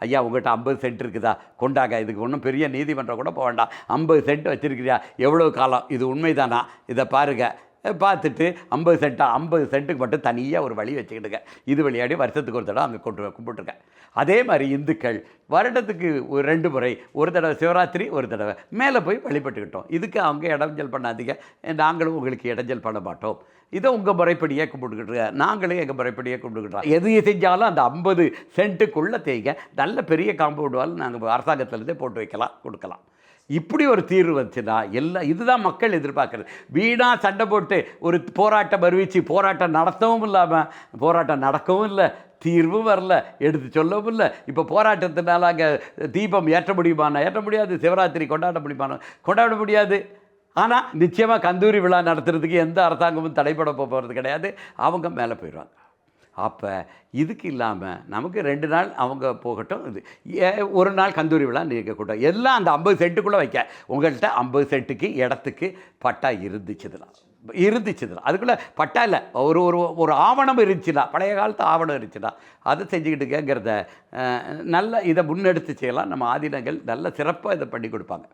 ஐயா உங்கள்கிட்ட 50 சென்ட் இருக்குதா, கொண்டாங்க, இதுக்கு ஒன்றும் பெரிய நீதிமன்றம் கூட போக வேண்டாம், 50 சென்ட் வச்சுருக்கிறியா, எவ்வளோ காலம், இது உண்மைதானா, இதை பாருங்கள், பார்த்துட்டு 50 சென்ட்டா, 50 சென்ட்டுக்கு மட்டும் தனியாக ஒரு வழி வச்சுக்கிட்டுங்க, இது விளையாடி வருஷத்துக்கு ஒரு தடவை அங்கே கும்பிட்டுருக்கேன். அதே மாதிரி இந்துக்கள் வருடத்துக்கு ஒரு 2 முறை, ஒரு தடவை சிவராத்திரி, ஒரு தடவை மேலே போய் வழிபட்டுக்கிட்டோம். இதுக்கு அவங்க இடைஞ்சல் பண்ணாதீங்க, நாங்களும் உங்களுக்கு இடைஞ்சல் பண்ண மாட்டோம், இதை உங்கள் முறைப்படியே கும்பிட்டுக்கிட்டு நாங்களே எங்கள் முறைப்படியே கும்பிட்டுக்கிட்டோம். எது செஞ்சாலும் அந்த 50 சென்ட்டுக்குள்ளே தேய்ங்க, நல்ல பெரிய காம்பவுண்ட் வால் நாங்கள் அரசாங்கத்திலேருந்தே போட்டு வைக்கலாம், கொடுக்கலாம். இப்படி ஒரு தீர்வு வந்துச்சுன்னா எல்லாம் இதுதான் மக்கள் எதிர்பார்க்குறது. வீணாக சண்டை போட்டு ஒரு போராட்டம் அறிவிச்சு போராட்டம் நடத்தவும் இல்லாமல் போராட்டம் நடக்கவும் இல்லை, தீர்வும் வரல, எடுத்து சொல்லவும் இல்லை. இப்போ போராட்டத்தினால அங்கே தீபம் ஏற்ற முடியுமானா ஏற்ற முடியாது, சிவராத்திரி கொண்டாட முடியுமானா கொண்டாட முடியாது. ஆனால் நிச்சயமாக கந்தூரி விழா நடத்துறதுக்கு எந்த அரசாங்கமும் தடைப்பட போகிறது கிடையாது, அவங்க மேலே போயிடுவாங்க. அப்போ இதுக்கு இல்லாமல் நமக்கு 2 நாள் அவங்க போகட்டும், இது ஒரு நாள் கந்தூரி விழா நிற்கக்கூடாது, எல்லாம் அந்த 50 சென்ட்டுக்குள்ளே வைக்க. உங்கள்கிட்ட 50 சென்ட்டுக்கு இடத்துக்கு பட்டா இருந்துச்சுதுலாம், அதுக்குள்ளே பட்டா இல்லை, ஒரு ஒரு ஒரு ஆவணம் இருந்துச்சுன்னா, பழைய காலத்து ஆவணம் இருந்துச்சுன்னா அதை செஞ்சுக்கிட்டுங்கிறத நல்ல இதை முன்னெடுத்து செய்யலாம். நம்ம ஆதீனங்கள் நல்ல சிறப்பாக இதை பண்ணி கொடுப்பாங்க.